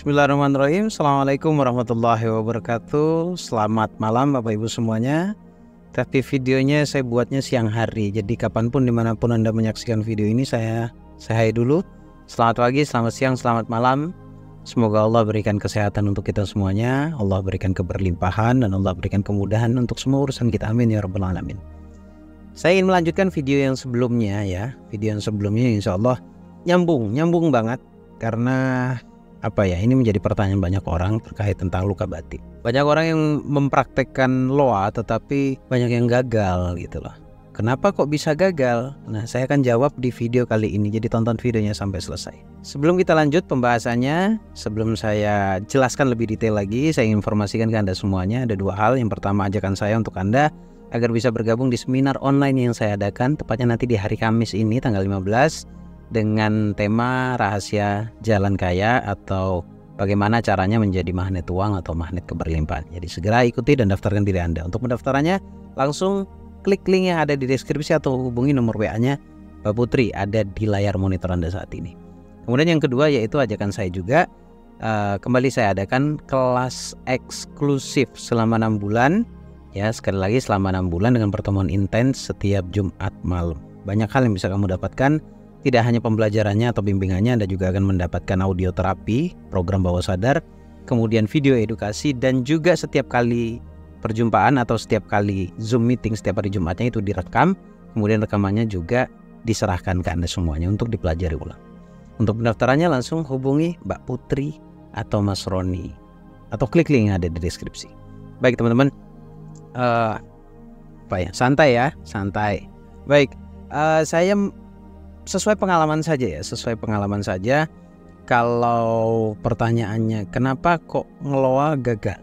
Bismillahirrahmanirrahim. Assalamualaikum warahmatullahi wabarakatuh. Selamat malam Bapak Ibu semuanya. Tapi videonya saya buatnya siang hari, jadi kapanpun dimanapun Anda menyaksikan video ini saya hai dulu. Selamat pagi, selamat siang, selamat malam. Semoga Allah berikan kesehatan untuk kita semuanya, Allah berikan keberlimpahan, dan Allah berikan kemudahan untuk semua urusan kita. Amin ya rabbal alamin. Saya ingin melanjutkan video yang sebelumnya ya. Video yang sebelumnya insya Allah nyambung banget. Karena ini menjadi pertanyaan banyak orang terkait tentang luka batin. Banyak orang yang mempraktekkan loa tetapi banyak yang gagal gitu loh. Kenapa kok bisa gagal? Nah, saya akan jawab di video kali ini, jadi tonton videonya sampai selesai. Sebelum kita lanjut pembahasannya, sebelum saya jelaskan lebih detail lagi, saya informasikan ke Anda semuanya ada dua hal. Yang pertama, ajakan saya untuk Anda agar bisa bergabung di seminar online yang saya adakan, tepatnya nanti di hari Kamis ini tanggal 15 dengan tema rahasia jalan kaya atau bagaimana caranya menjadi magnet uang atau magnet keberlimpahan. Jadi segera ikuti dan daftarkan diri Anda. Untuk mendaftarannya langsung klik link yang ada di deskripsi atau hubungi nomor WA-nya Mbak Putri, ada di layar monitor Anda saat ini. Kemudian yang kedua yaitu ajakan saya juga kembali saya adakan kelas eksklusif selama 6 bulan. Ya, sekali lagi selama 6 bulan dengan pertemuan intens setiap Jumat malam. Banyak hal yang bisa kamu dapatkan. Tidak hanya pembelajarannya atau bimbingannya, Anda juga akan mendapatkan audio terapi, program bawah sadar, kemudian video edukasi, dan juga setiap kali perjumpaan atau setiap kali Zoom meeting setiap hari Jumatnya itu direkam, kemudian rekamannya juga diserahkan ke Anda semuanya untuk dipelajari ulang. Untuk pendaftarannya langsung hubungi Mbak Putri atau Mas Roni, atau klik link yang ada di deskripsi. Baik teman-teman, santai ya, santai. Baik, saya sesuai pengalaman saja. Kalau pertanyaannya kenapa kok ngeloa gagal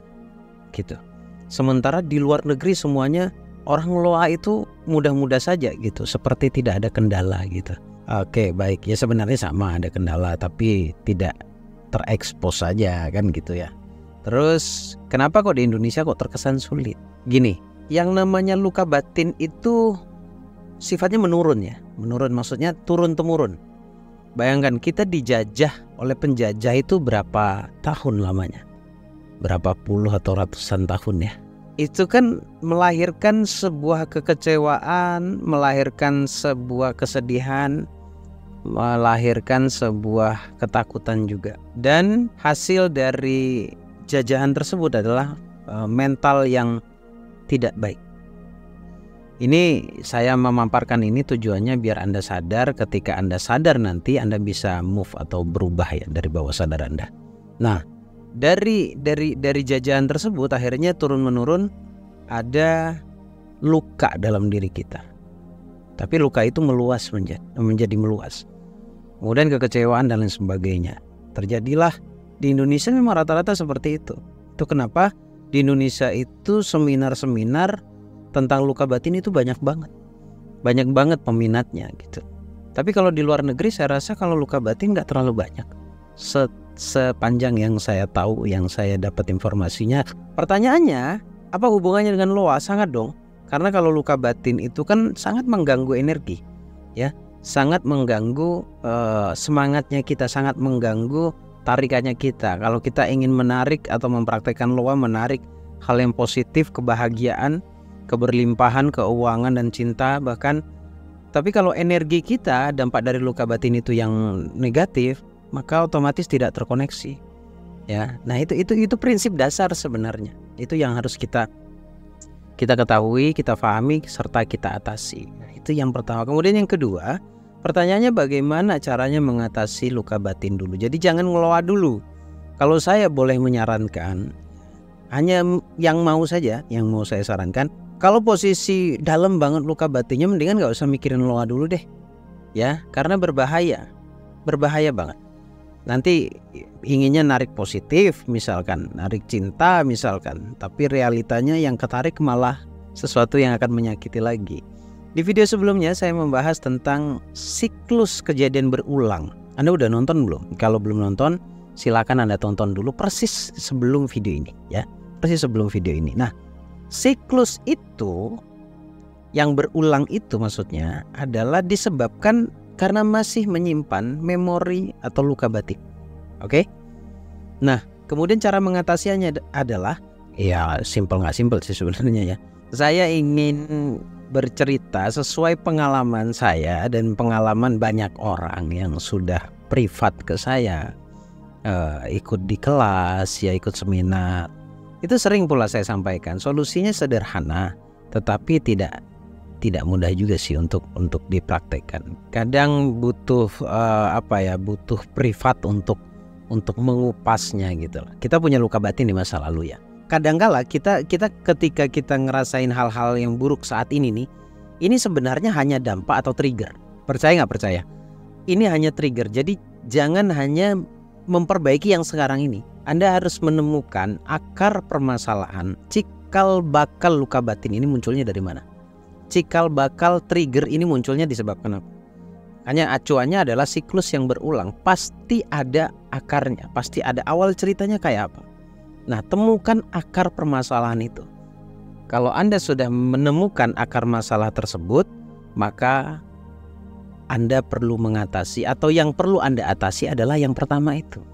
gitu, sementara di luar negeri semuanya orang ngeloa itu mudah-mudah saja gitu, seperti tidak ada kendala gitu. Oke, baik ya, sebenarnya sama, ada kendala tapi tidak terekspos saja kan gitu ya. Terus kenapa kok di Indonesia kok terkesan sulit? Gini, yang namanya luka batin itu sifatnya menurun ya. Menurun maksudnya turun-temurun. Bayangkan kita dijajah oleh penjajah itu berapa tahun lamanya? Berapa puluh atau ratusan tahun ya. Itu kan melahirkan sebuah kekecewaan, melahirkan sebuah kesedihan, melahirkan sebuah ketakutan juga. Dan hasil dari jajahan tersebut adalah mental yang tidak baik. Ini saya memamparkan ini tujuannya biar Anda sadar, ketika Anda sadar nanti Anda bisa move atau berubah ya dari bawah sadar Anda. Nah, dari jajahan tersebut akhirnya turun-menurun ada luka dalam diri kita. Tapi luka itu meluas menjadi meluas. Kemudian kekecewaan dan lain sebagainya. Terjadilah di Indonesia memang rata-rata seperti itu. Itu kenapa di Indonesia itu seminar-seminar tentang luka batin itu banyak banget peminatnya gitu. Tapi kalau di luar negeri saya rasa kalau luka batin nggak terlalu banyak. Sepanjang yang saya tahu, yang saya dapat informasinya. Pertanyaannya, apa hubungannya dengan loa? Sangat dong. Karena kalau luka batin itu kan sangat mengganggu energi, ya, sangat mengganggu semangatnya kita, sangat mengganggu tarikannya kita. Kalau kita ingin menarik atau mempraktekkan loa, menarik hal yang positif, kebahagiaan, keberlimpahan, keuangan dan cinta bahkan. Tapi kalau energi kita dampak dari luka batin itu yang negatif, maka otomatis tidak terkoneksi. Ya, nah itu prinsip dasar sebenarnya. Itu yang harus kita ketahui, kita pahami serta kita atasi. Nah, itu yang pertama. Kemudian yang kedua, pertanyaannya bagaimana caranya mengatasi luka batin dulu. Jadi jangan ngeloa dulu. Kalau saya boleh menyarankan, hanya yang mau saya sarankan, kalau posisi dalam banget luka batinnya, mendingan gak usah mikirin loa dulu deh. Ya, karena berbahaya banget. Nanti inginnya narik positif misalkan, narik cinta misalkan, tapi realitanya yang ketarik malah sesuatu yang akan menyakiti lagi. Di video sebelumnya saya membahas tentang siklus kejadian berulang. Anda udah nonton belum? Kalau belum nonton, silakan Anda tonton dulu persis sebelum video ini ya. Persis sebelum video ini. Nah, siklus itu yang berulang itu maksudnya adalah disebabkan karena masih menyimpan memori atau luka batin. Oke? Nah, kemudian cara mengatasinya adalah, ya simple nggak simple sih sebenarnya ya. Saya ingin bercerita sesuai pengalaman saya dan pengalaman banyak orang yang sudah privat ke saya, ikut di kelas, ya ikut seminar. Itu sering pula saya sampaikan. Solusinya sederhana, tetapi tidak mudah juga sih untuk dipraktekkan. Kadang butuh butuh privat untuk mengupasnya gitu. Kita punya luka batin di masa lalu ya. Kadangkala kita ketika kita ngerasain hal-hal yang buruk saat ini nih, ini sebenarnya hanya dampak atau trigger. Percaya nggak percaya? Ini hanya trigger. Jadi jangan hanya memperbaiki yang sekarang ini. Anda harus menemukan akar permasalahan. Cikal bakal luka batin ini munculnya dari mana? Cikal bakal trigger ini munculnya disebabkan apa? Hanya acuannya adalah siklus yang berulang. Pasti ada akarnya, pasti ada awal ceritanya kayak apa. Nah, temukan akar permasalahan itu. Kalau Anda sudah menemukan akar masalah tersebut, maka Anda perlu mengatasi, atau yang perlu Anda atasi adalah yang pertama itu.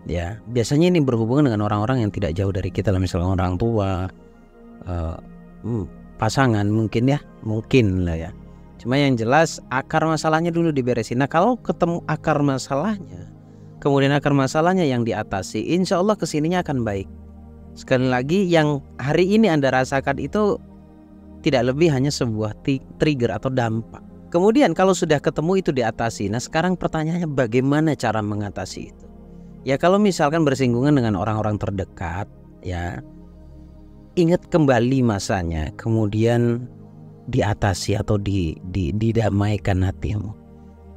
Ya, biasanya ini berhubungan dengan orang-orang yang tidak jauh dari kita, misalnya orang tua, pasangan mungkin lah ya. Cuma yang jelas akar masalahnya dulu diberesin. Nah, kalau ketemu akar masalahnya, kemudian akar masalahnya yang diatasi, insya Allah kesininya akan baik. Sekali lagi, yang hari ini Anda rasakan itu tidak lebih hanya sebuah trigger atau dampak. Kemudian kalau sudah ketemu itu diatasi. Nah, sekarang pertanyaannya bagaimana cara mengatasi itu? Ya, kalau misalkan bersinggungan dengan orang-orang terdekat, ya ingat kembali masanya, kemudian diatasi atau didamaikan hatimu.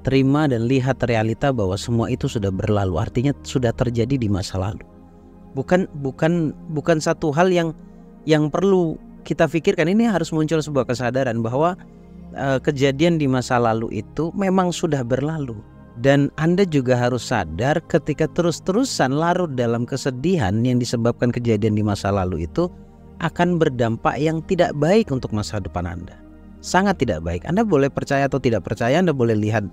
Terima dan lihat realita bahwa semua itu sudah berlalu, artinya sudah terjadi di masa lalu. Bukan satu hal yang perlu kita pikirkan. Ini harus muncul sebuah kesadaran bahwa kejadian di masa lalu itu memang sudah berlalu. Dan Anda juga harus sadar ketika terus-terusan larut dalam kesedihan yang disebabkan kejadian di masa lalu itu akan berdampak yang tidak baik untuk masa depan Anda. Sangat tidak baik. Anda boleh percaya atau tidak percaya, Anda boleh lihat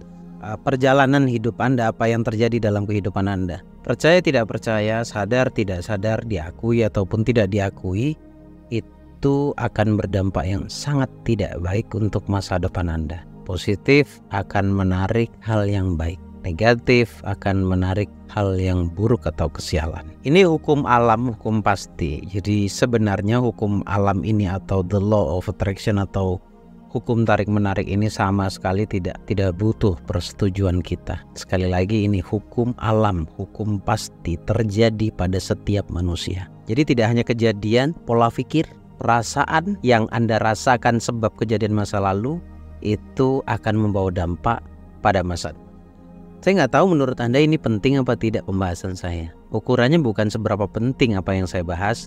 perjalanan hidup Anda, apa yang terjadi dalam kehidupan Anda. Percaya tidak percaya, sadar tidak sadar, diakui ataupun tidak diakui, itu akan berdampak yang sangat tidak baik untuk masa depan Anda. Positif akan menarik hal yang baik, negatif akan menarik hal yang buruk atau kesialan. Ini hukum alam, hukum pasti. Jadi sebenarnya hukum alam ini atau the law of attraction atau hukum tarik menarik ini sama sekali tidak butuh persetujuan kita. Sekali lagi, ini hukum alam, hukum pasti terjadi pada setiap manusia. Jadi tidak hanya kejadian, pola pikir, perasaan yang Anda rasakan sebab kejadian masa lalu itu akan membawa dampak pada masa depan. Saya nggak tahu menurut Anda ini penting apa tidak pembahasan saya. Ukurannya bukan seberapa penting apa yang saya bahas,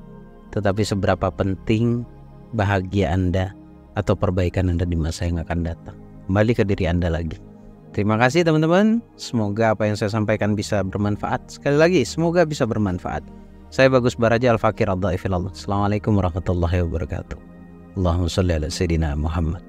tetapi seberapa penting bahagia Anda atau perbaikan Anda di masa yang akan datang. Kembali ke diri Anda lagi. Terima kasih teman-teman. Semoga apa yang saya sampaikan bisa bermanfaat. Sekali lagi, semoga bisa bermanfaat. Saya Bagus Baraja, Al-Fakir Ad-Dhaifillah. Assalamualaikum warahmatullahi wabarakatuh. Allahumma shalli ala Sayyidina Muhammad.